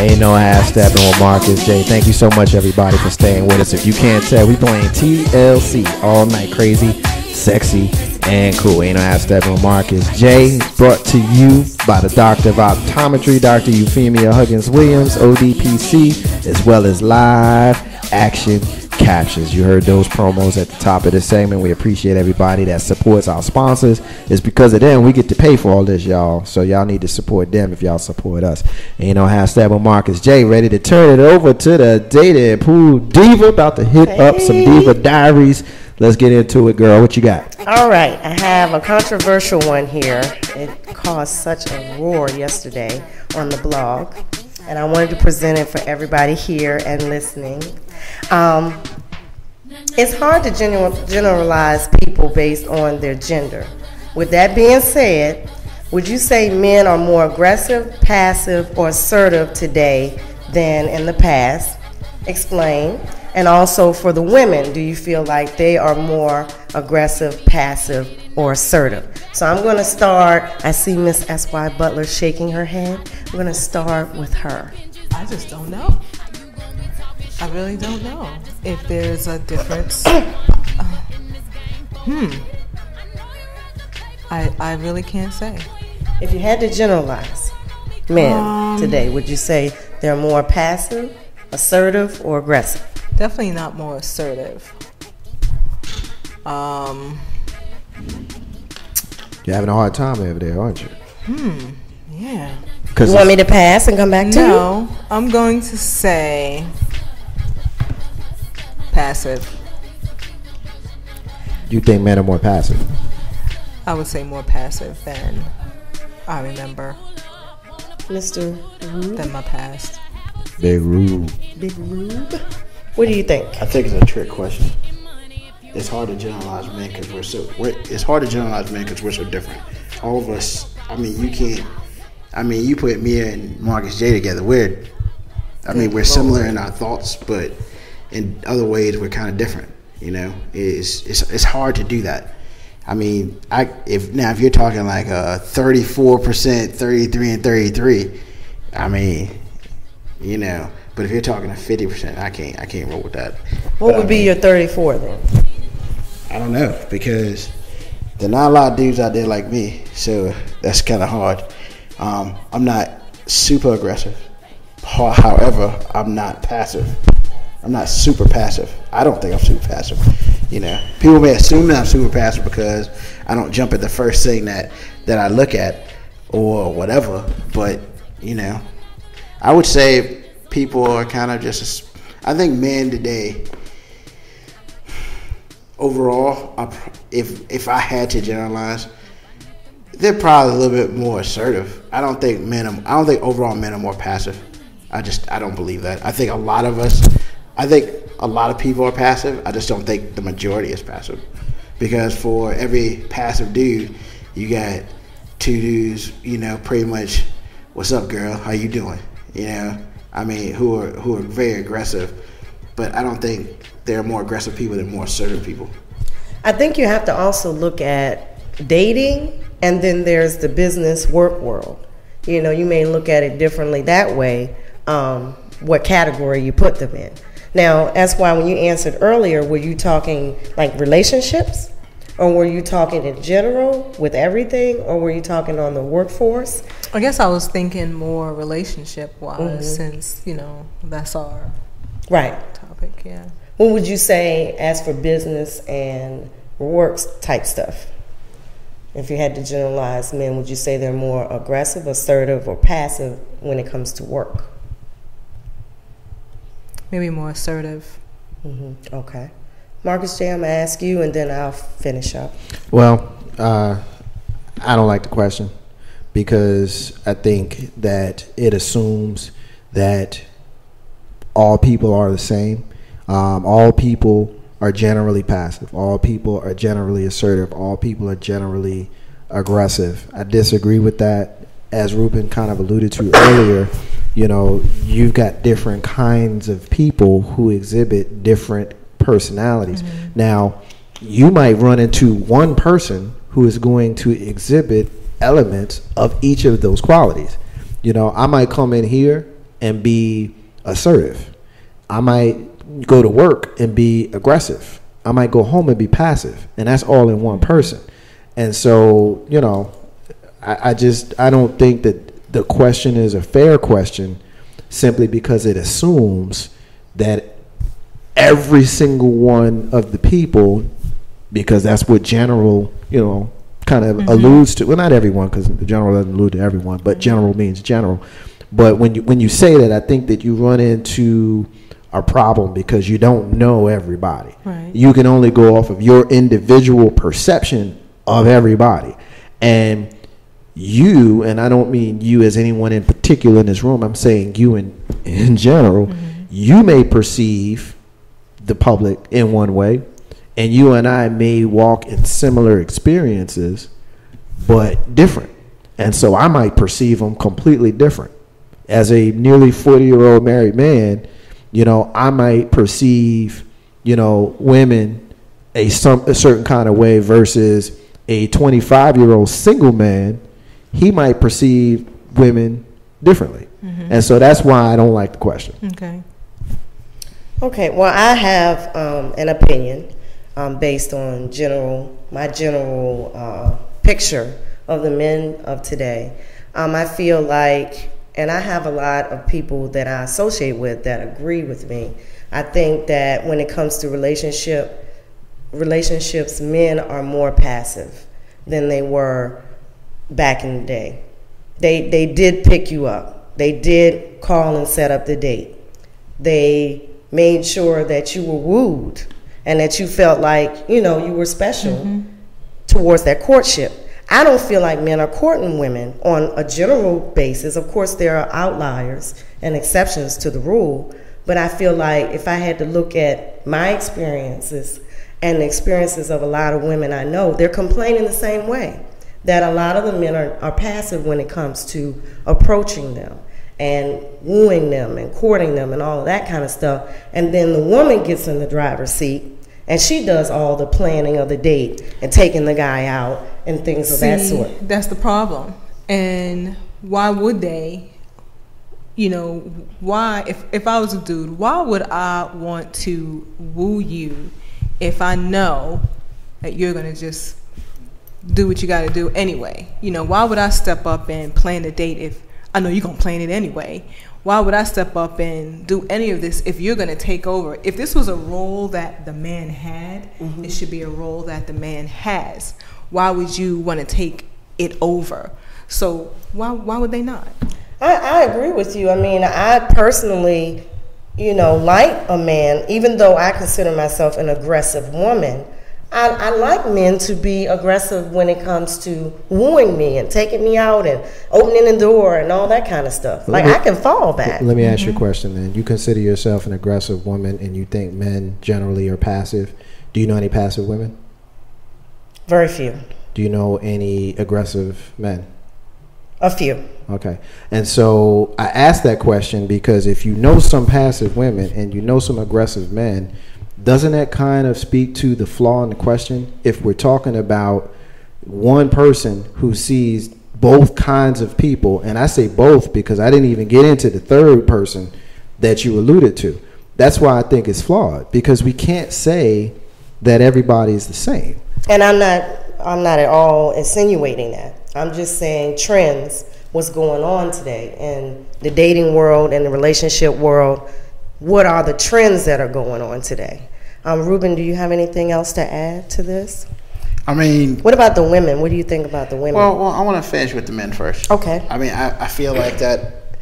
Ain't no half stepping with Marcus J. Thank you so much, everybody, for staying with us. If you can't tell, we playing TLC all night, crazy, sexy, and cool. Ain't no half stepping with Marcus J. Brought to you by the Doctor of Optometry, Dr. Euphemia Huggins Williams, ODPC, as well as live action captions. You heard those promos at the top of the segment. We appreciate everybody that supports our sponsors. It's because of them we get to pay for all this, y'all. So y'all need to support them if y'all support us. Ain't no half step with Marcus J. Ready to turn it over to the dating pool diva. About to hit up some Diva Diaries. Let's get into it, girl. What you got? All right. I have a controversial one here. It caused such a roar yesterday on the blog, and I wanted to present it for everybody here and listening. It's hard to generalize people based on their gender. With that being said, would you say men are more aggressive, passive, or assertive today than in the past? Explain. And also for the women, do you feel like they are more aggressive, passive, or assertive? So I'm going to start. I see Miss S.Y. Butler shaking her head. I'm going to start with her. I just don't know. I really don't know if there's a difference. I really can't say. If you had to generalize men today, would you say they're more passive, assertive, or aggressive? Definitely not more assertive. You're having a hard time over there, aren't you? Yeah. You want me to pass and come back to you? No, I'm going to say passive. You think men are more passive? I would say more passive than I remember. Mr. Rube? Than my past. Big Rube. Big Rube? What do you think? I think it's a trick question. It's hard to generalize men because we're so different. All of us. I mean, you can't. I mean, you put me and Marcus J together. We're similar in our thoughts, but in other ways we're kind of different. You know, it's hard to do that. I mean, if you're talking like 34%, 33, and 33, I mean, you know. But if you're talking a 50%, I can't roll with that. What would be your 34 then? I don't know, because there are not a lot of dudes out there like me, so that's kind of hard. I'm not super aggressive. However, I'm not passive. I'm not super passive. I don't think I'm super passive. You know, people may assume that I'm super passive because I don't jump at the first thing that I look at or whatever. But, you know, I would say people are kind of just, I think men today, overall, if I had to generalize, they're probably a little bit more assertive. I don't think overall men are more passive. I don't believe that. I think a lot of people are passive. I just don't think the majority is passive. Because for every passive dude, you got two dudes, you know, pretty much, what's up, girl? How you doing? You know, I mean, who are very aggressive. But I don't think there are more aggressive people than more assertive people. I think you have to also look at dating, and then there's the business work world. You know, you may look at it differently that way, what category you put them in. Now, that's why when you answered earlier, were you talking like relationships? Or were you talking in general with everything? Or were you talking on the workforce? I guess I was thinking more relationship-wise, since, you know, that's our topic, yeah. What would you say as for business and works type stuff? If you had to generalize men, would you say they're more aggressive, assertive, or passive when it comes to work? Maybe more assertive. Okay. Marcus J., I'm going to ask you, and then I'll finish up. Well, I don't like the question because I think that it assumes that all people are the same. All people are generally passive. All people are generally assertive. All people are generally aggressive. I disagree with that. As Ruben kind of alluded to earlier, you know, you've got different kinds of people who exhibit different personalities. Now, you might run into one person who is going to exhibit elements of each of those qualities. You know, I might come in here and be assertive. I might go to work and be aggressive. I might go home and be passive, and that's all in one person. And so, you know, I don't think that the question is a fair question simply because it assumes that every single one of the people, because that's what general, you know, kind of alludes to. Well, not everyone, because the general doesn't allude to everyone, but general means general. But when you say that, I think that you run into a problem because you don't know everybody. Right. You can only go off of your individual perception of everybody. And you, and I don't mean you as anyone in particular in this room, I'm saying you in general, you may perceive the public in one way, and you and I may walk in similar experiences, but different. And so I might perceive them completely different. As a nearly 40-year-old married man, you know, I might perceive, you know, women a certain kind of way versus a 25-year-old single man. He might perceive women differently. And so that's why I don't like the question. Okay, well, I have an opinion based on my general picture of the men of today. I feel like, and I have a lot of people that I associate with that agree with me. I think that when it comes to relationships, men are more passive than they were back in the day. They did pick you up. They did call and set up the date. They made sure that you were wooed and that you felt like, you know, you were special towards that courtship. I don't feel like men are courting women on a general basis. Of course, there are outliers and exceptions to the rule, but I feel like if I had to look at my experiences and the experiences of a lot of women I know, they're complaining the same way, that a lot of the men are passive when it comes to approaching them and wooing them and courting them and all of that kind of stuff. And then the woman gets in the driver's seat and she does all the planning of the date and taking the guy out and things of that sort. That's the problem. And why would they, you know, why, if I was a dude, why would I want to woo you if I know that you're going to just do what you got to do anyway? You know, why would I step up and plan the date if I know you're going to plan it anyway? Why would I step up and do any of this if you're going to take over? If this was a role that the man had, it should be a role that the man has. Why would you want to take it over? So why would they not? I agree with you. I mean, I personally, you know, like a man, even though I consider myself an aggressive woman, I like men to be aggressive when it comes to wooing me and taking me out and opening the door and all that kind of stuff. Like, I can fall back. Let me ask you a question then. You consider yourself an aggressive woman and you think men generally are passive. Do you know any passive women? Very few. Do you know any aggressive men? A few. Okay. And so I asked that question because if you know some passive women and you know some aggressive men, doesn't that kind of speak to the flaw in the question? If we're talking about one person who sees both kinds of people, and I say both because I didn't even get into the third person that you alluded to. That's why I think it's flawed, because we can't say that everybody's the same. And I'm not at all insinuating that. I'm just saying trends, what's going on today in the dating world and the relationship world. What are the trends that are going on today? Ruben, do you have anything else to add to this? I mean, what about the women? What do you think about the women? Well, I want to finish with the men first. Okay. I mean, I feel like that.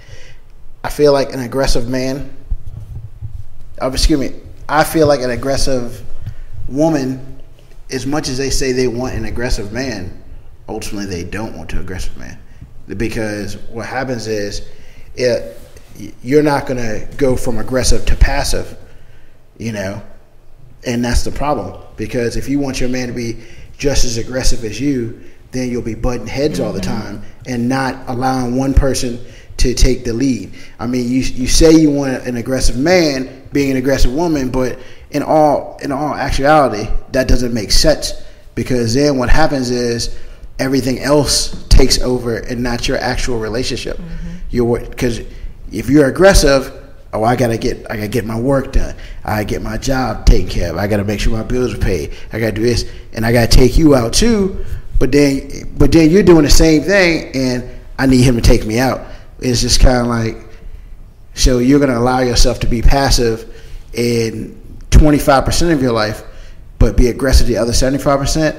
I feel like an aggressive man. Excuse me. I feel like an aggressive woman, as much as they say they want an aggressive man, ultimately they don't want an aggressive man, because what happens is, you're not going to go from aggressive to passive, you know, and that's the problem. Because if you want your man to be just as aggressive as you, then you'll be butting heads all the time and not allowing one person to take the lead. I mean, you say you want an aggressive man being an aggressive woman, but in all actuality, that doesn't make sense, because then what happens is everything else takes over and not your actual relationship. Because If you're aggressive, oh, I gotta get my work done. I get my job taken care of. I gotta make sure my bills are paid. I gotta do this, and I gotta take you out too. But then you're doing the same thing, and I need him to take me out. It's just kind of like, so you're gonna allow yourself to be passive in 25% of your life, but be aggressive the other 75%.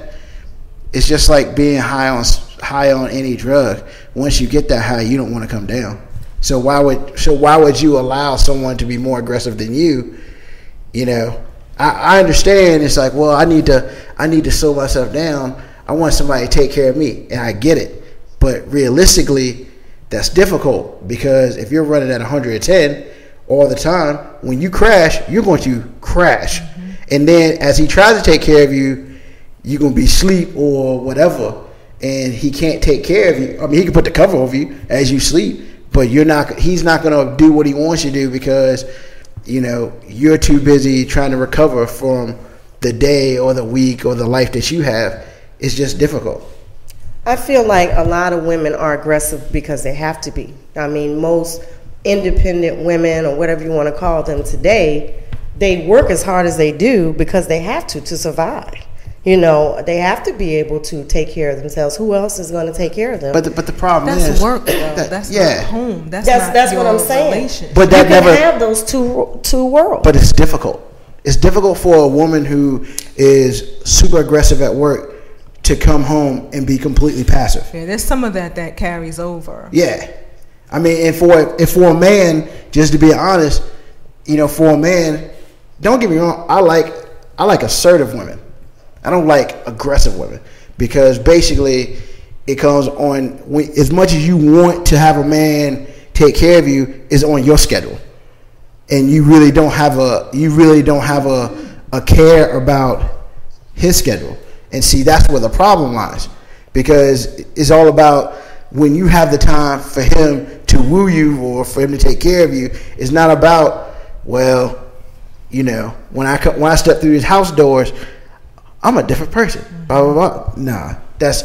It's just like being high on any drug. Once you get that high, you don't want to come down. So why would you allow someone to be more aggressive than you? You know, I understand. It's like, well, I need to slow myself down. I want somebody to take care of me, and I get it. But realistically, that's difficult, because if you're running at 110 all the time, when you crash, you're going to crash. Mm-hmm. And then as he tries to take care of you, you're going to be asleep or whatever, and he can't take care of you. I mean, he can put the cover over you as you sleep, but he's not going to do what he wants you to do, because, you know, you're too busy trying to recover from the day or the week or the life that you have. It's just difficult. I feel like a lot of women are aggressive because they have to be. I mean, most independent women, or whatever you want to call them today, they work as hard as they do because they have to survive. You know, they have to be able to take care of themselves. Who else is going to take care of them? But the problem that's work, though. That's not home. That's what I'm saying. But that you can have those two worlds. But it's difficult. It's difficult for a woman who is super aggressive at work to come home and be completely passive. Yeah, there's some of that carries over. Yeah, I mean, and for a man, just to be honest, you know, for a man, don't get me wrong, I like assertive women. I don't like aggressive women, because basically it comes on as much as you want to have a man take care of you is on your schedule, and you really don't have a care about his schedule. And see, that's where the problem lies, because it's all about when you have the time for him to woo you or for him to take care of you. It's not about, well, you know, when I step through his house doors, I'm a different person. Blah blah blah. Nah, that's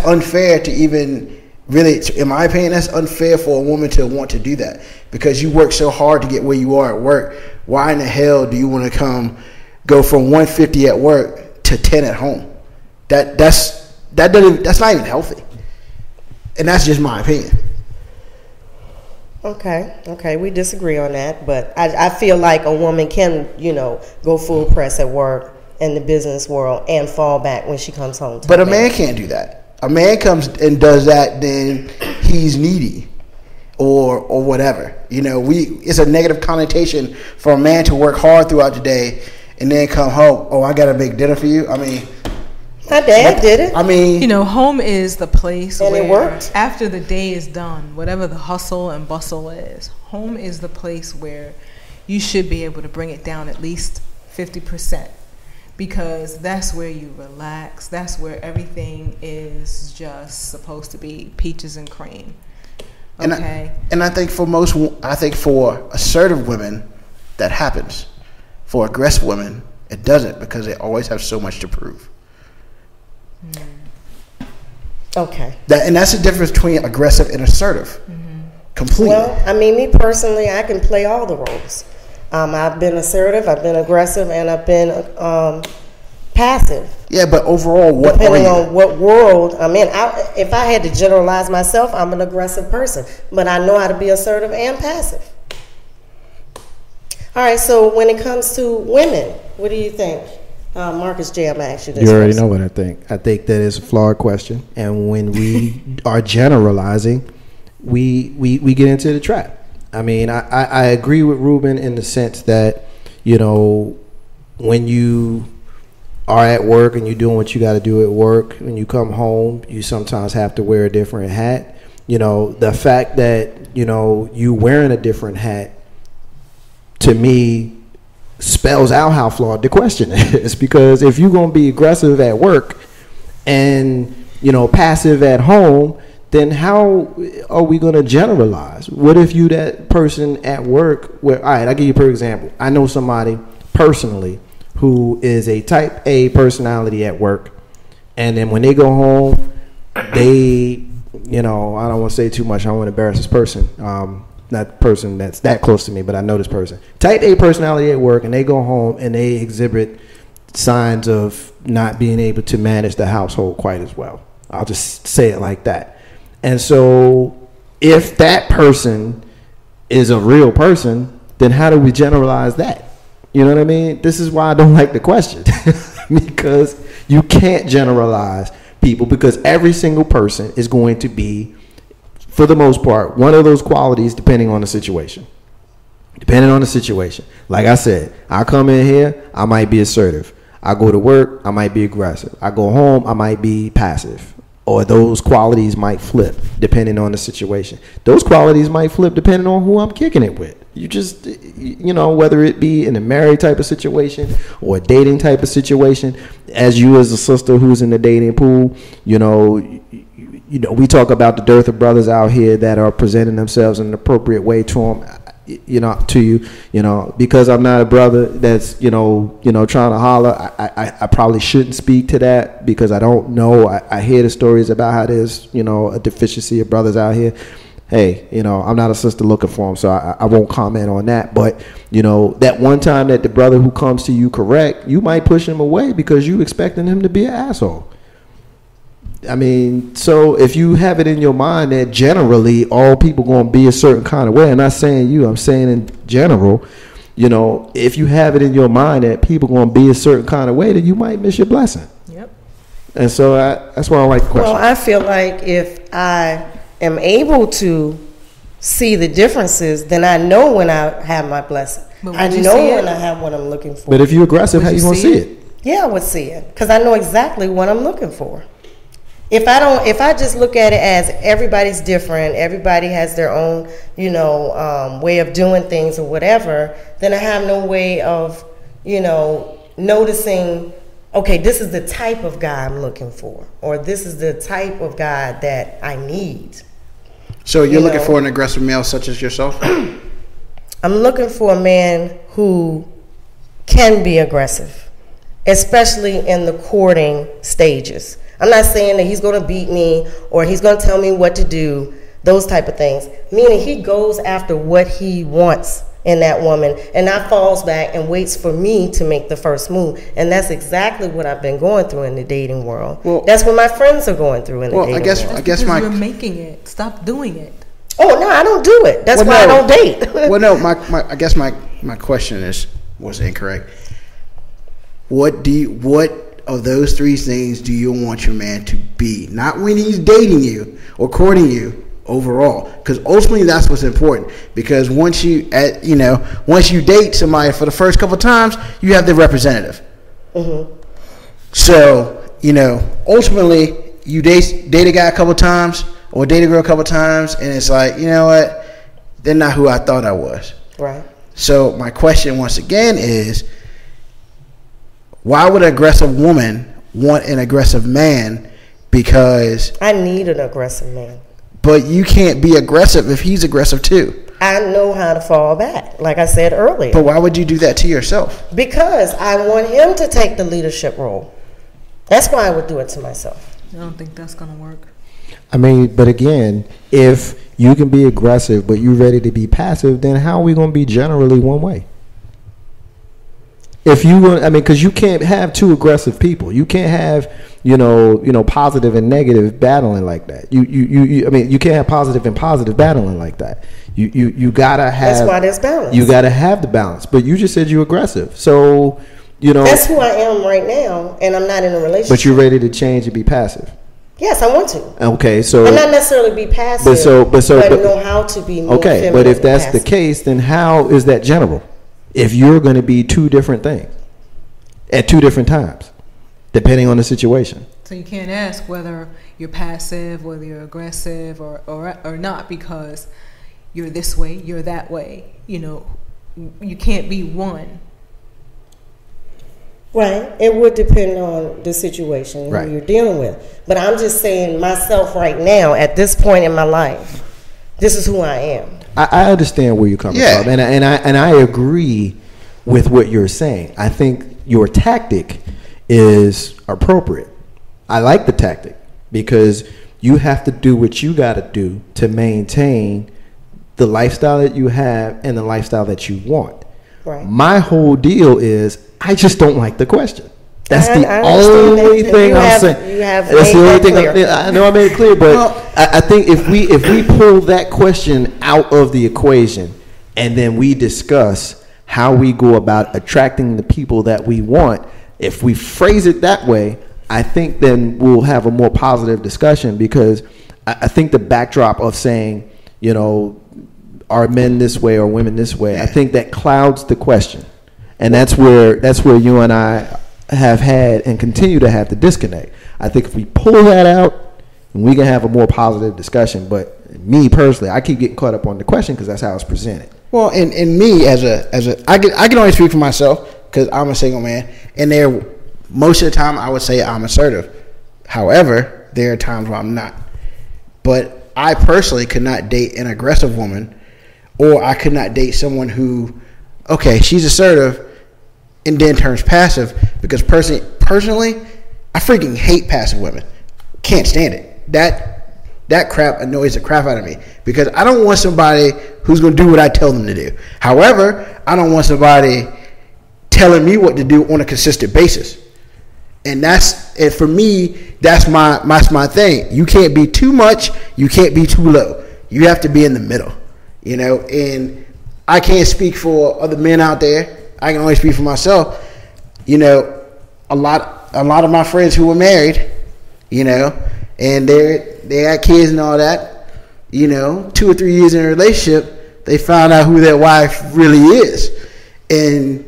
unfair to even really, in my opinion, that's unfair for a woman to want to do that, because you work so hard to get where you are at work. Why in the hell do you want to go from 150 at work to 10 at home? That's not even healthy, and that's just my opinion. Okay, we disagree on that, but I feel like a woman can, you know, go full press at work in the business world and fall back when she comes home. But a man can't do that. A man comes and does that, then he's needy or whatever. You know, it's a negative connotation for a man to work hard throughout the day and then come home, oh, I got to make dinner for you. I mean, my dad did it. I mean, you know, home is the place and where it worked. After the day is done, whatever the hustle and bustle is, home is the place where you should be able to bring it down at least 50%, because that's where you relax. That's where everything is just supposed to be peaches and cream. Okay. And I think for assertive women, that happens. For aggressive women, it doesn't, because they always have so much to prove. Okay. And that's the difference between aggressive and assertive. Mm-hmm. Completely. Well, I mean, me personally, I can play all the roles. I've been assertive, I've been aggressive, and I've been passive. Yeah, but overall, what depending on what world I'm in. If I had to generalize myself, I'm an aggressive person, but I know how to be assertive and passive. All right, so when it comes to women, what do you think? Marcus J., I'm going to ask you this. You already know what I think. I think that is a flawed question. And when we are generalizing, we get into the trap. I mean, I agree with Ruben in the sense that, you know, when you are at work and you're doing what you got to do at work, when you come home, you sometimes have to wear a different hat. You know, the fact that, you know, you wearing a different hat, to me, spells out how flawed the question is. Because if you're going to be aggressive at work and, you know, passive at home, then how are we going to generalize? What if you that person at work where, all right, I'll give you a perfect example. I know somebody personally who is a type A personality at work, and then when they go home, they I don't want to say too much. I don't want to embarrass this person. Not person that's that close to me, but I know this person. Type A personality at work, and they go home and they exhibit signs of not being able to manage the household quite as well. I'll just say it like that. And so if that person is a real person, then how do we generalize that? You know what I mean? This is why I don't like the question. Because you can't generalize people, because every single person is going to be, for the most part, one of those qualities depending on the situation. Depending on the situation. Like I said, I come in here, I might be assertive. I go to work, I might be aggressive. I go home, I might be passive. Or those qualities might flip depending on the situation. Those qualities might flip depending on who I'm kicking it with. You just, whether it be in a married type of situation or a dating type of situation, as you as a sister who's in the dating pool, we talk about the dearth of brothers out here that are presenting themselves in an appropriate way to them. To you, because I'm not a brother that's, trying to holler. I probably shouldn't speak to that because I don't know. I hear the stories about how there's, a deficiency of brothers out here. Hey, I'm not a sister looking for them, so I won't comment on that. But, that one time that the brother who comes to you correct, you might push him away because you expecting him to be an asshole. I mean, so if you have it in your mind that generally all people going to be a certain kind of way, I'm not saying you, I'm saying in general, if you have it in your mind that people going to be a certain kind of way, then you might miss your blessing. Yep. And so that's why I like the question. Well, I feel like if I am able to see the differences, then I know when I have my blessing. I know when I have what I'm looking for. But if you're aggressive, how you going to see it? Yeah, I would see it because I know exactly what I'm looking for. If I just look at it as everybody's different, everybody has their own, way of doing things or whatever, then I have no way of, noticing, okay, this is the type of guy I'm looking for, or this is the type of guy that I need. So you're looking for an aggressive male such as yourself? I'm looking for a man who can be aggressive, especially in the courting stages. I'm not saying that he's going to beat me or he's going to tell me what to do, those type of things. Meaning he goes after what he wants in that woman and not falls back and waits for me to make the first move. And that's exactly what I've been going through in the dating world. Well, that's what my friends are going through in the dating world. I guess you're making it. Stop doing it. Oh, no, I don't do it. That's why I don't date. Well, no, I guess my question was incorrect. What of those three things do you want your man to be? Not when he's dating you or courting you, overall, because ultimately that's what's important. Because once you date somebody for the first couple of times, you have the representative. Mm-hmm. So ultimately you date a guy a couple of times or date a girl a couple of times, and it's like, you know what, they're not who I thought I was. Right. So my question once again is, why would an aggressive woman want an aggressive man? Because I need an aggressive man. But you can't be aggressive if he's aggressive too. I know how to fall back, like I said earlier. But why would you do that to yourself? Because I want him to take the leadership role. That's why I would do it to myself. I don't think that's going to work. I mean, but again, if you can be aggressive, but you're ready to be passive, then how are we going to be generally one way? If you want, because you can't have two aggressive people. You can't have, positive and negative battling like that. You can't have positive and positive battling like that. You gotta have. That's why there's balance. You gotta have the balance. But you just said you're aggressive, so That's who I am right now, and I'm not in a relationship. But you're ready to change and be passive. Yes, I want to. Okay, so and not necessarily be passive, but know how to be more feminine. But if that's the case, then how is that general? If you're going to be two different things at two different times, depending on the situation. So you can't ask whether you're passive, whether you're aggressive or not, because you're this way, you're that way. You can't be one. Right. It would depend on the situation right. who you're dealing with. But I'm just saying myself right now, at this point in my life, this is who I am. I understand where you're coming from, and I agree with what you're saying. I think your tactic is appropriate. I like the tactic because You have to do what you got to do to maintain the lifestyle that you have and the lifestyle that you want. Right. My whole deal is I just don't like the question. That's the I only thing I'm saying. That's the only thing. I know I made it clear, but I think if we pull that question out of the equation and then we discuss how we go about attracting the people that we want, if we phrase it that way, I think then we'll have a more positive discussion, because I think the backdrop of saying, are men this way or women this way, I think that clouds the question. And that's where you and I have had and continue to have the disconnect. I think if we pull that out, we can have a more positive discussion. But me personally, I keep getting caught up on the question because that's how it's presented. Well, and me I can only speak for myself because I'm a single man, and most of the time I would say I'm assertive. However, there are times where I'm not. But I personally could not date an aggressive woman, or I could not date someone who, okay, she's assertive and then turns passive, because personally, I freaking hate passive women. Can't stand it. That crap annoys the crap out of me, because I don't want somebody who's going to do what I tell them to do. However, I don't want somebody telling me what to do on a consistent basis. And for me, that's my thing. You can't be too much, you can't be too low. You have to be in the middle, and I can't speak for other men out there. I can only speak for myself. A lot of my friends who were married, and they had kids and all that, 2 or 3 years in a relationship, they found out who their wife really is. And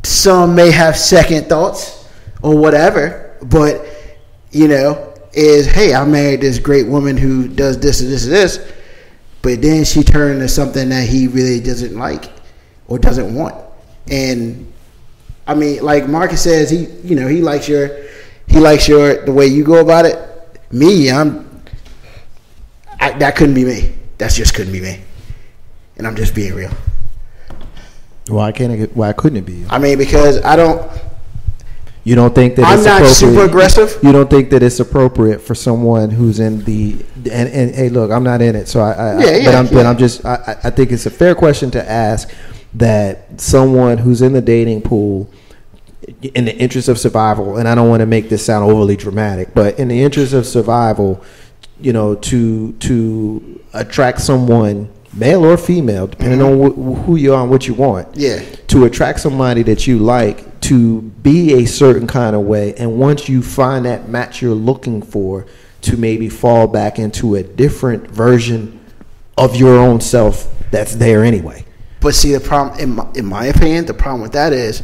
some may have second thoughts or whatever, but, hey, I married this great woman who does this and this and this, but then she turned into something that he really doesn't like or doesn't want. And I mean, like Marcus says, he likes the way you go about it. Me, that couldn't be me. That just couldn't be me. And I'm just being real. Why couldn't it be you? I mean, because you don't think that I'm not super aggressive. You don't think that it's appropriate for someone who's in the and hey, look, I'm not in it, so I think it's a fair question to ask, that someone who's in the dating pool, in the interest of survival, and I don't want to make this sound overly dramatic, but in the interest of survival, to attract someone, male or female, depending on who you are and what you want. Yeah. To attract somebody that you like, to be a certain kind of way, and once you find that match you're looking for, to maybe fall back into a different version of your own self that's there anyway. But see, the problem, in my opinion, the problem with that is,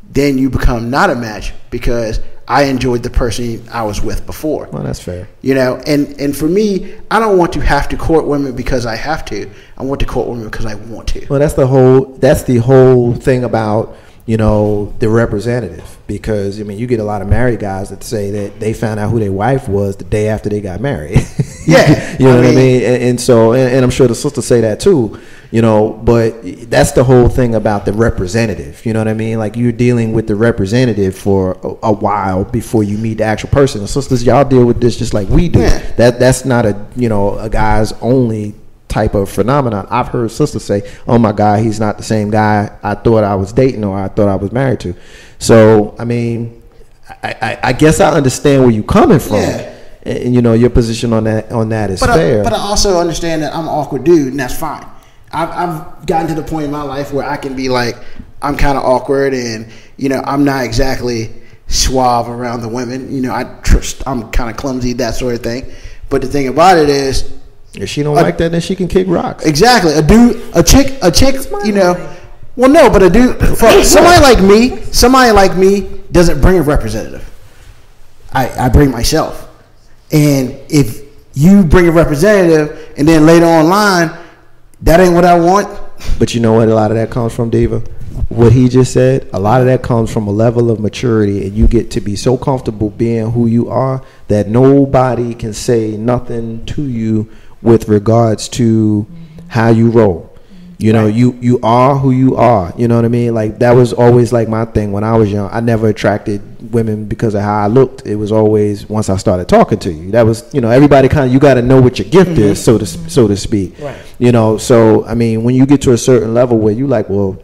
then you become not a match, because I enjoyed the person I was with before. Well, that's fair. And for me, I don't want to have to court women because I have to. I want to court women because I want to. Well, that's the whole thing about, the representative, because you get a lot of married guys that say that they found out who their wife was the day after they got married. Yeah. What I mean? And so, and I'm sure the sisters say that too, but that's the whole thing about the representative. You know what I mean? Like, you're dealing with the representative for a while before you meet the actual person. The sisters, y'all deal with this just like we do. Yeah. That's not a guy's only type of phenomenon. I've heard sisters say, "Oh my God, he's not the same guy I thought I was dating or I thought I was married to." So, I mean, I guess I understand where you're coming from. Yeah. And your position on that is fair. But I also understand that I'm an awkward dude, and that's fine. I've gotten to the point in my life where I can be like, I'm kind of awkward, and I'm not exactly suave around the women. I'm kind of clumsy, that sort of thing. But the thing about it is, if she don't like that, then she can kick rocks. Exactly. A chick. Well, no, but a dude, for somebody like me doesn't bring a representative. I bring myself. And if you bring a representative and then later online, that ain't what I want. But you know what a lot of that comes from, Diva? What he just said, a lot of that comes from a level of maturity, and you get to be so comfortable being who you are that nobody can say nothing to you with regards to how you roll. You know, you are who you are. You know what I mean? Like, that was always like my thing when I was young. I never attracted women because of how I looked. It was always once I started talking to you. That was, you know, everybody kind of, you got to know what your gift is, so to speak. Right. You know, so I mean, when you get to a certain level where you like, well,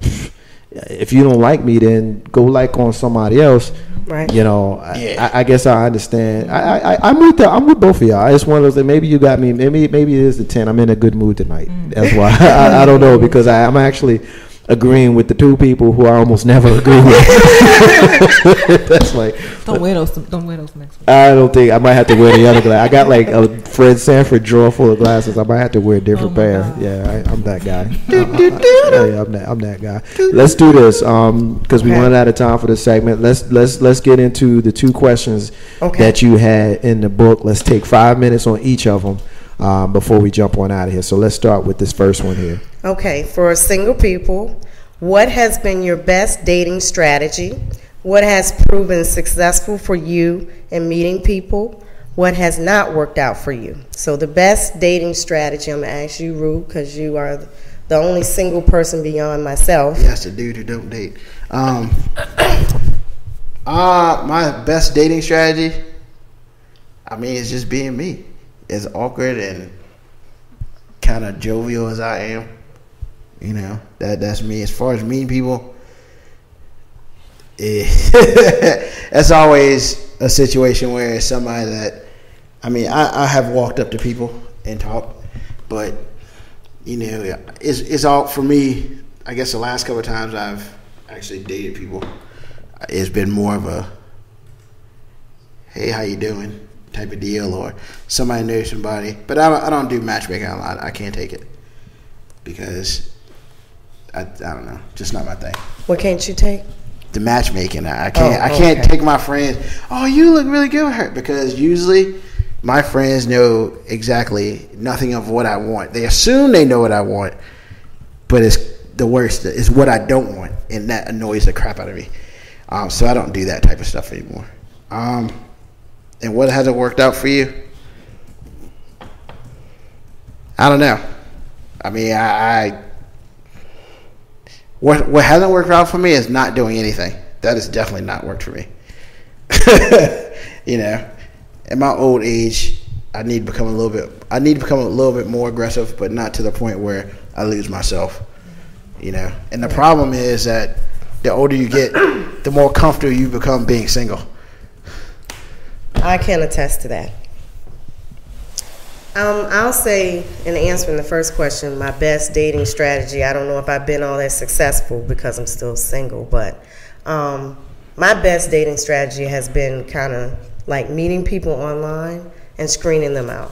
if you don't like me, then go like on somebody else. Right. You know, I guess I understand. I'm with both of y'all. It's one of those that maybe you got me. Maybe it is the 10. I'm in a good mood tonight. That's why I don't know, because I'm actually agreeing with the two people who I almost never agree with. That's like, don't wear those next week. I don't think I might have to wear the other glass. I got like a Fred Sanford drawer full of glasses. I might have to wear a different pair. God. Yeah, I'm that guy. I'm that guy. Let's do this because we run out of time for this segment. Let's get into the two questions that you had in the book. Let's take 5 minutes on each of them before we jump on out of here. So let's start with this first one here. Okay, for single people, what has been your best dating strategy? What has proven successful for you in meeting people? What has not worked out for you? So the best dating strategy, I'm going to ask you, Rue, because you are the only single person beyond myself. That's the dude who don't date. My best dating strategy, I mean, it's just being me. As awkward and kind of jovial as I am. You know, that's me. As far as meeting people, that's always a situation where it's somebody that, I mean, I have walked up to people and talked, but, you know, it's all, for me, I guess the last couple of times I've actually dated people, it's been more of a, hey, how you doing type of deal, or somebody knows somebody. But I don't do matchmaking a lot. I can't take it because I don't know, just not my thing. What can't you take? The matchmaking. I can't take my friends, oh, you look really good with her, because usually my friends know exactly nothing of what I want. They assume they know what I want, but it's the worst is what I don't want, and that annoys the crap out of me. So I don't do that type of stuff anymore. And what hasn't worked out for you? I don't know. I mean, what hasn't worked out for me is not doing anything. That has definitely not worked for me. You know, at my old age, I need to become a little bit more aggressive, but not to the point where I lose myself. You know, and the problem is that the older you get, the more comfortable you become being single. I can attest to that. I'll say, in answering the first question, my best dating strategy, I don't know if I've been all that successful because I'm still single, but my best dating strategy has been kind of like meeting people online and screening them out.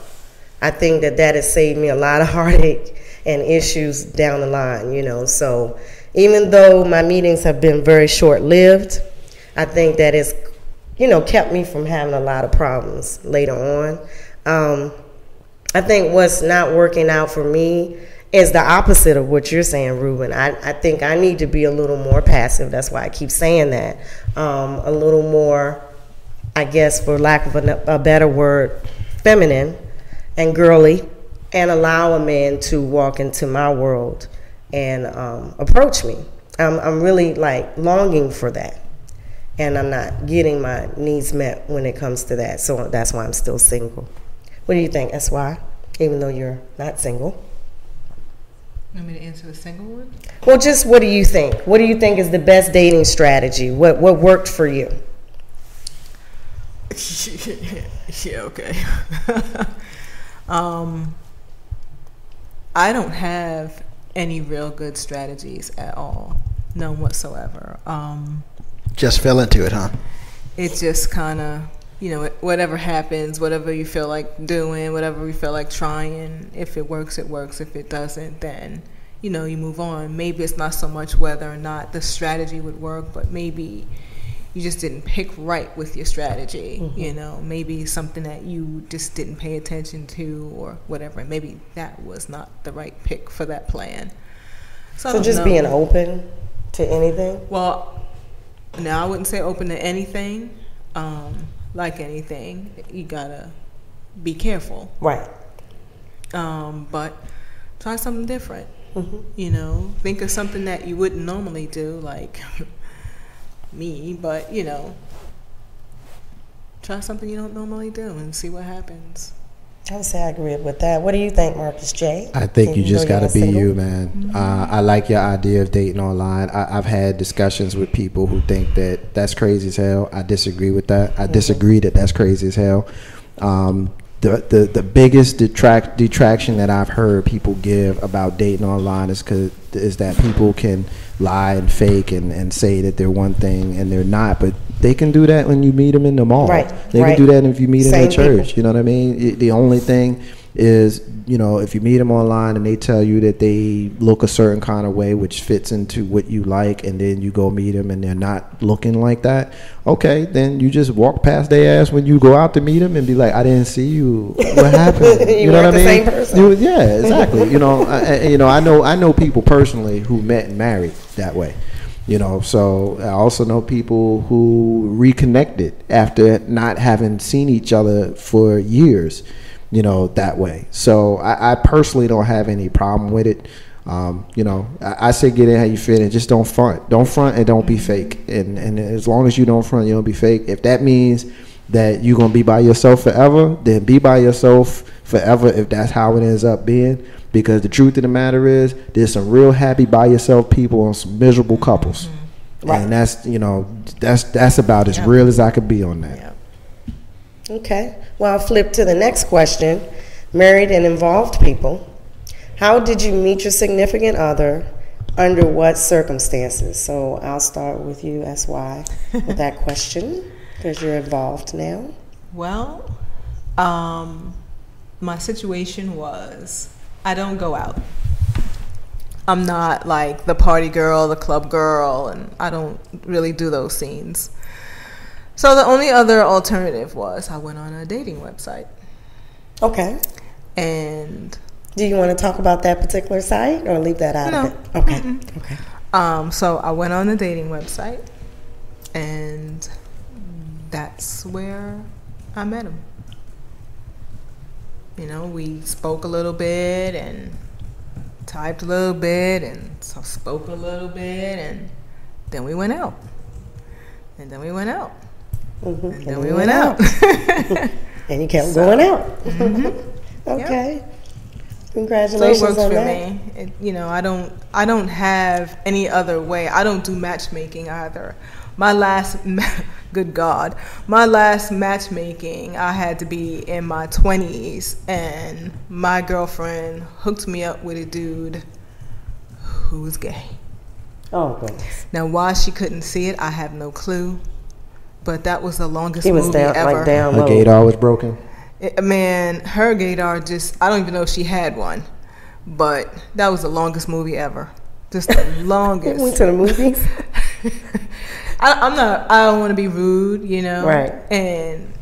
I think that has saved me a lot of heartache and issues down the line, you know. So even though my meetings have been very short-lived, I think that it's, you know, kept me from having a lot of problems later on. I think what's not working out for me is the opposite of what you're saying, Ruben. I think I need to be a little more passive. That's why I keep saying that. A little more, I guess, for lack of a better word, feminine and girly, and allow a man to walk into my world and approach me. I'm really like longing for that. And I'm not getting my needs met when it comes to that. So that's why I'm still single. What do you think, SY? Even though you're not single. You want me to answer the single one? Well, just what do you think? What do you think is the best dating strategy? What worked for you? Yeah, okay. I don't have any real good strategies at all. None whatsoever. Just fell into it, huh? It just kind of, you know, whatever happens, whatever you feel like doing, whatever you feel like trying, if it works, it works. If it doesn't, then, you know, you move on. Maybe it's not so much whether or not the strategy would work, but maybe you just didn't pick right with your strategy. Mm-hmm. You know, maybe something that you just didn't pay attention to or whatever. Maybe that was not the right pick for that plan. So just being open to anything? Well, now, I wouldn't say open to anything. Like anything, you gotta be careful. Right. But try something different. You know, think of something that you wouldn't normally do, like me, but you know, try something you don't normally do and see what happens. I would say I agree with that. What do you think, Marcus J? I think you just got to be single? you, man. I like your idea of dating online. I've had discussions with people who think that that's crazy as hell. I disagree with that. I disagree that that's crazy as hell. The biggest detraction that I've heard people give about dating online is that people can lie and fake and say that they're one thing and they're not, but they can do that when you meet them in the mall. Right. They can do that if you meet them at church. People. You know what I mean? The only thing is, you know, if you meet them online and they tell you that they look a certain kind of way which fits into what you like, and then you go meet them and they're not looking like that, okay, then you just walk past their ass when you go out to meet them and be like, I didn't see you. What happened? You know what I mean? Same person. Yeah, exactly. You know, I know people personally who met and married that way. You know, so I also know people who reconnected after not having seen each other for years, you know, that way. So I personally don't have any problem with it. You know, I say get in how you fit and just don't front. Don't front and don't be fake. And as long as you don't front, you don't be fake. If that means that you're going to be by yourself forever, then be by yourself forever if that's how it ends up being. Because the truth of the matter is, there's some real happy by yourself people and some miserable couples. Right. And that's, you know, that's about as real as I could be on that. Yeah. Okay. Well, I'll flip to the next question. Married and involved people. How did you meet your significant other? Under what circumstances? So I'll start with you, SY, with that question, because you're involved now. Well, my situation was, I don't go out. I'm not like the party girl, the club girl, and I don't really do those scenes. So the only other alternative was I went on a dating website. Okay. And do you want to talk about that particular site or leave that out of it? Okay. Mm-mm. Okay. So I went on the dating website, and that's where I met him. You know, we spoke a little bit and typed a little bit and spoke a little bit, and then we went out. And then we went out. Mm-hmm. And then we went out. And you kept going out. Mm-hmm. Okay. Yep. Congratulations so it works on for that. me. It, you know, I don't have any other way. I don't do matchmaking either. My last, good God, my last matchmaking, I had to be in my 20s, and my girlfriend hooked me up with a dude who was gay. Oh, goodness. Now, why she couldn't see it, I have no clue, but that was the longest movie down, ever. Like down her low. gaydar was broken? Man, her gaydar just, I don't even know if she had one, but that was the longest movie ever. Just the longest. Went to the movies? I don't want to be rude, you know. Right. And,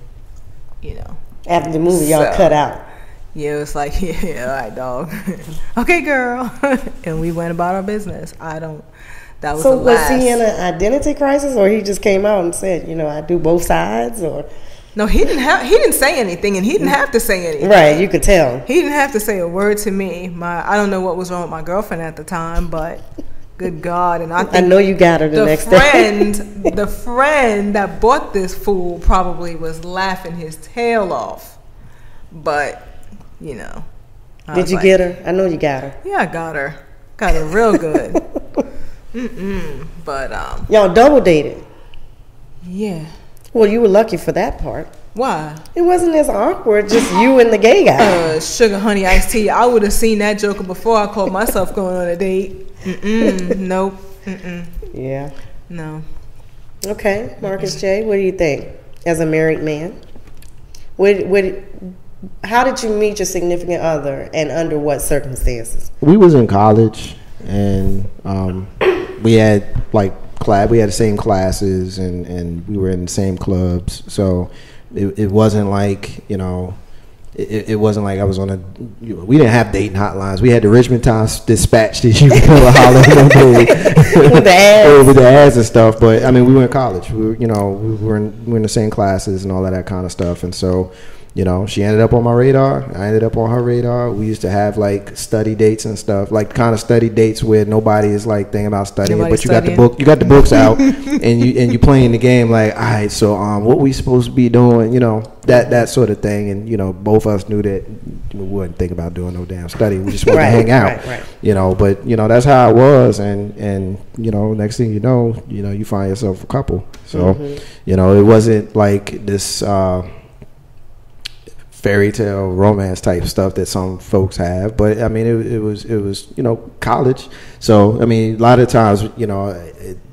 you know. After the movie, y'all cut out. Yeah, it was like, yeah, all right, dog. Okay, girl. And we went about our business. That was so the last. Was he in an identity crisis, or he just came out and said, you know, I do both sides, or? No, he didn't say anything, and he didn't have to say anything. Right, you could tell. He didn't have to say a word to me. I don't know what was wrong with my girlfriend at the time, but good God. And I know you got her the next day. The friend that bought this fool probably was laughing his tail off. But, you know. Did you get her? I know you got her. Yeah, I got her. Got her real good. But, y'all double dated? Yeah. Well, you were lucky for that part. Why? It wasn't as awkward, just you and the gay guy. Sugar, honey, iced tea. I would have seen that joker before I called myself going on a date. Nope. Yeah. No. Okay, Marcus J., what do you think as a married man? How did you meet your significant other, and under what circumstances? We was in college, and we had we had the same classes, and we were in the same clubs. So it wasn't like, you know, it wasn't like I was on a. We didn't have dating hotlines. We had the Richmond Times Dispatch that you could holler with the ads, with the ads and stuff. But I mean, we were in college. We were in the same classes and all of that kind of stuff. And so, You know, she ended up on my radar. I ended up on her radar. We used to have like study dates and stuff, like kind of study dates where nobody is like thinking about studying, but you got the books out, and you playing the game. Like, all right, so what we supposed to be doing? You know, that sort of thing. And you know, both of us knew that we wouldn't think about doing no damn study. We just wanted to hang out. Right. You know, but you know that's how it was, and you know, next thing you know, you find yourself a couple. So, you know, it wasn't like this. Fairy tale romance type stuff that some folks have, but I mean it was you know, college. So I mean, a lot of times, you know,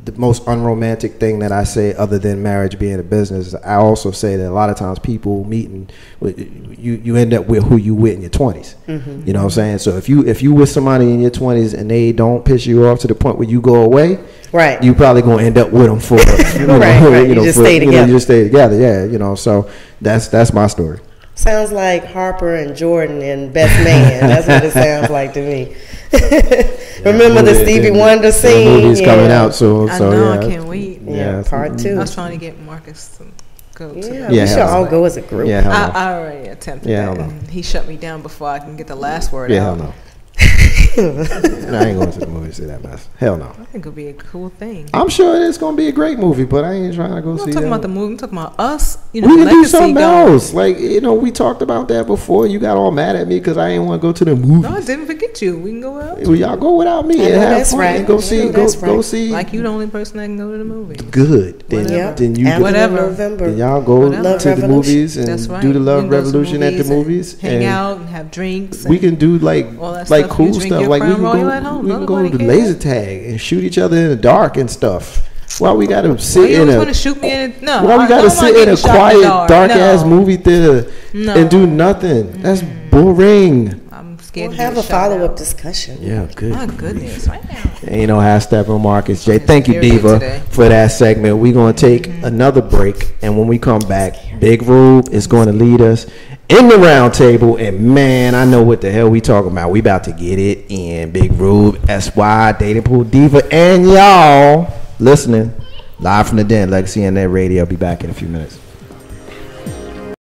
the most unromantic thing that I say, other than marriage being a business, I also say that a lot of times people meeting, you end up with who you with in your 20s. You know what I'm saying? So if you with somebody in your 20s and they don't piss you off to the point where you go away, right, you probably gonna end up with them for you know, right. You just stay together. You just stay together, yeah. You know, so that's my story. Sounds like Harper and Jordan in Best Man. That's what it sounds like to me. Remember the Stevie Wonder scene? The movie's coming out soon. I know, I can't wait. Yeah, part 2. I was trying to get Marcus to go to that. We should all go as a group. Yeah, I already attempted that. And he shut me down before I can get the last word out. Hell no. No, I ain't going to the movie to see that mess. Hell no. I think it'll be a cool thing. I'm sure it's going to be a great movie, but I ain't trying to go see it. I'm not talking about the movie. I'm talking about us. You know, we can do something else. Like, you know, we talked about that before. You got all mad at me because I didn't want to go to the movie. No, I didn't forget you. We can go out. Well, y'all go without me and have fun. Right. And go see. Go see. Like, you the only person that can go to the movie. Good. Then you go. Whatever. Then y'all go to the movies and do the Love Revolution at the movies. Hang out and have drinks. We can do like cool stuff. Like we can go to laser tag and shoot each other in the dark and stuff. Why we gotta sit in a? Why we gotta sit in a quiet, dark ass movie theater and do nothing? That's boring. I'm scared. We'll have a follow-up discussion. Yeah, good. My goodness, right now. And you know how Steppin Marcus J. Thank you, Diva, for that segment. We're gonna take another break, and when we come back, Big Rube is going to lead us in the round table, and man, I know what the hell we talking about. We about to get it in. Big Rube, SY, Dating Pool Diva, and y'all listening live from the den, Legacy and Net Radio. Be back in a few minutes.